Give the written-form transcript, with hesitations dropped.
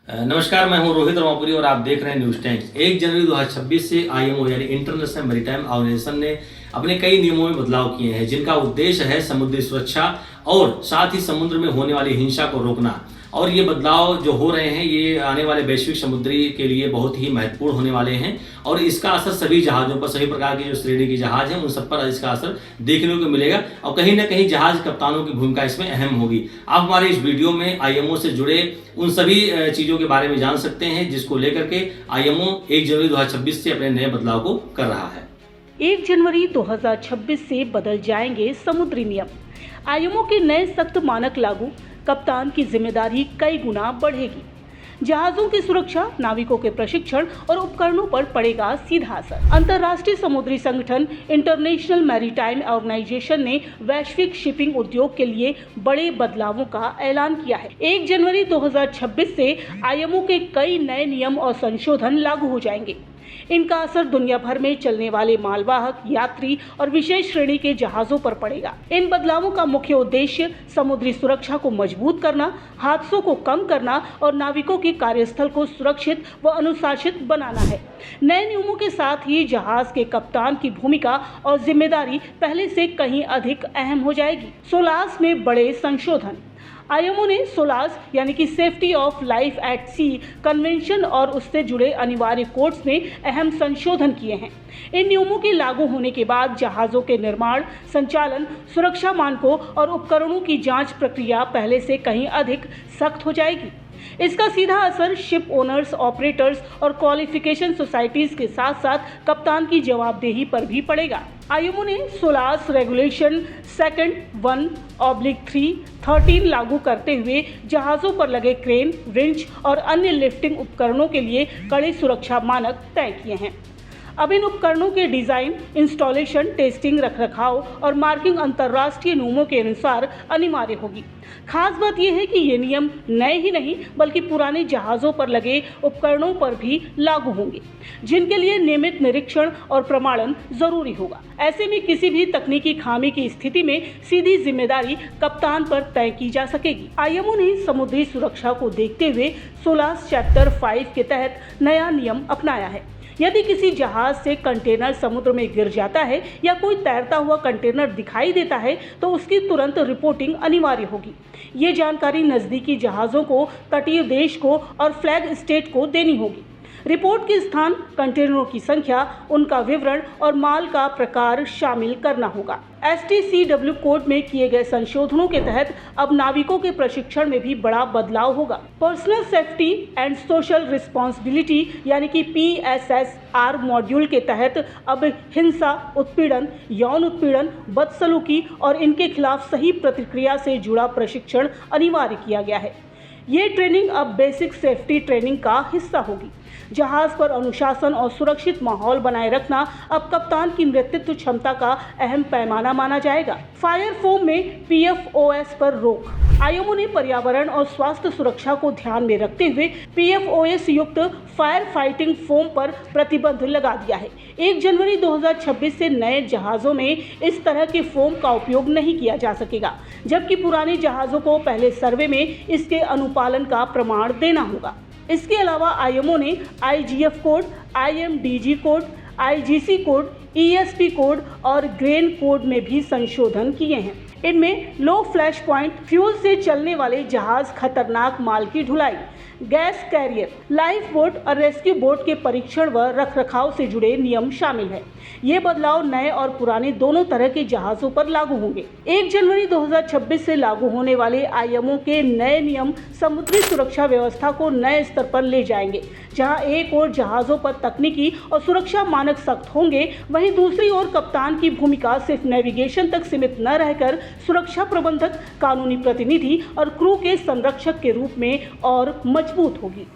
नमस्कार, मैं हूं रोहित रोमापुरी और आप देख रहे हैं न्यूज़ टाइम्स। 1 जनवरी 2026 से आईएमओ यानी इंटरनेशनल मैरीटाइम ऑर्गेनाइजेशन ने अपने कई नियमों में बदलाव किए हैं, जिनका उद्देश्य है समुद्री सुरक्षा और साथ ही समुद्र में होने वाली हिंसा को रोकना। और ये बदलाव जो हो रहे हैं ये आने वाले वैश्विक समुद्री के लिए बहुत ही महत्वपूर्ण होने वाले हैं और इसका असर सभी जहाज़ों पर, सभी प्रकार के जो श्रेणी के जहाज हैं उन सब पर इसका असर देखने को मिलेगा और कहीं ना कहीं जहाज कप्तानों की भूमिका इसमें अहम होगी। आप हमारे इस वीडियो में आईएमओ से जुड़े उन सभी चीज़ों के बारे में जान सकते हैं जिसको लेकर के आईएमओ 1 जनवरी 2026 से अपने नए बदलाव को कर रहा है। 1 जनवरी 2026 से बदल जाएंगे समुद्री नियम। आईएमओ के नए सख्त मानक लागू, कप्तान की जिम्मेदारी कई गुना बढ़ेगी। जहाजों की सुरक्षा, नाविकों के प्रशिक्षण और उपकरणों पर पड़ेगा सीधा असर। अंतर्राष्ट्रीय समुद्री संगठन इंटरनेशनल मैरीटाइम ऑर्गेनाइजेशन ने वैश्विक शिपिंग उद्योग के लिए बड़े बदलावों का ऐलान किया है। 1 जनवरी 2026 से आईएमओ के कई नए नियम और संशोधन लागू हो जाएंगे। इनका असर दुनिया भर में चलने वाले मालवाहक, यात्री और विशेष श्रेणी के जहाजों पर पड़ेगा। इन बदलावों का मुख्य उद्देश्य समुद्री सुरक्षा को मजबूत करना, हादसों को कम करना और नाविकों की कार्यस्थल को सुरक्षित व अनुशासित बनाना है। नए नियमों के साथ ही जहाज के कप्तान की भूमिका और जिम्मेदारी पहले से कहीं अधिक अहम हो जाएगी। सोलास में बड़े संशोधन। आईएमओ ने सोलास यानी कि safety of life at sea convention और उससे जुड़े अनिवार्य कोड्स में अहम संशोधन किए हैं। इन नियमों के लागू होने के बाद जहाज़ों के निर्माण, संचालन, सुरक्षा मानकों और उपकरणों की जांच प्रक्रिया पहले से कहीं अधिक सख्त हो जाएगी। इसका सीधा असर शिप ओनर्स, ऑपरेटर्स और क्वालिफिकेशन सोसाइटीज के साथ साथ कप्तान की जवाबदेही पर भी पड़ेगा। आईएमओ ने सोलास रेगुलेशन सेकंड 1/3 लागू करते हुए जहाज़ों पर लगे क्रेन, विंच और अन्य लिफ्टिंग उपकरणों के लिए कड़े सुरक्षा मानक तय किए हैं। अब इन उपकरणों के डिज़ाइन, इंस्टॉलेशन, टेस्टिंग, रखरखाव और मार्किंग अंतर्राष्ट्रीय नियमों के अनुसार अनिवार्य होगी। खास बात यह है कि ये नियम नए ही नहीं बल्कि पुराने जहाज़ों पर लगे उपकरणों पर भी लागू होंगे, जिनके लिए नियमित निरीक्षण और प्रमाणन जरूरी होगा। ऐसे में किसी भी तकनीकी खामी की स्थिति में सीधी जिम्मेदारी कप्तान पर तय की जा सकेगी। आईएमओ ने समुद्री सुरक्षा को देखते हुए सोलास चैप्टर 5 के तहत नया नियम अपनाया है। यदि किसी जहाज से कंटेनर समुद्र में गिर जाता है या कोई तैरता हुआ कंटेनर दिखाई देता है तो उसकी तुरंत रिपोर्टिंग अनिवार्य होगी। ये जानकारी नज़दीकी जहाज़ों को, तटीय देश को और फ्लैग स्टेट को देनी होगी। रिपोर्ट के स्थान, कंटेनरों की संख्या, उनका विवरण और माल का प्रकार शामिल करना होगा। STCW कोड में किए गए संशोधनों के तहत अब नाविकों के प्रशिक्षण में भी बड़ा बदलाव होगा। Personal safety and social responsibility यानी कि PSSR मॉड्यूल के तहत अब हिंसा, उत्पीड़न, यौन उत्पीड़न, बदसलूकी और इनके खिलाफ सही प्रतिक्रिया से जुड़ा प्रशिक्षण अनिवार्य किया गया है। ये ट्रेनिंग अब बेसिक सेफ्टी ट्रेनिंग का हिस्सा होगी। जहाज पर अनुशासन और सुरक्षित माहौल बनाए रखना अब कप्तान की नेतृत्व क्षमता का अहम पैमाना माना जाएगा। फायर फोम में PFOS पर रोक। आईएमओ ने पर्यावरण और स्वास्थ्य सुरक्षा को ध्यान में रखते हुए PFOS युक्त फायर फाइटिंग फोम पर प्रतिबंध लगा दिया है। 1 जनवरी 2026 से नए जहाज़ों में इस तरह के फोम का उपयोग नहीं किया जा सकेगा, जबकि पुराने जहाज़ों को पहले सर्वे में इसके अनुपालन का प्रमाण देना होगा। इसके अलावा आईएमओ ने IGF code, IMDG code, IGC code, ESP code और ग्रेन कोड में भी संशोधन किए हैं। इनमें लो फ्लैश पॉइंट, फ्यूल से चलने वाले जहाज, खतरनाक माल की ढुलाई, गैस कैरियर, लाइफ बोट और रेस्क्यू बोट के परीक्षण व रखरखाव से जुड़े नियम शामिल हैं। ये बदलाव नए और पुराने दोनों तरह के जहाज़ों पर लागू होंगे। 1 जनवरी 2026 से लागू होने वाले आईएमओ के नए नियम समुद्री सुरक्षा व्यवस्था को नए स्तर पर ले जाएंगे। जहां एक ओर जहाज़ों पर तकनीकी और सुरक्षा मानक सख्त होंगे, वहीं दूसरी ओर कप्तान की भूमिका सिर्फ नेविगेशन तक सीमित न रहकर सुरक्षा प्रबंधक, कानूनी प्रतिनिधि और क्रू के संरक्षक के रूप में और मजबूत होगी।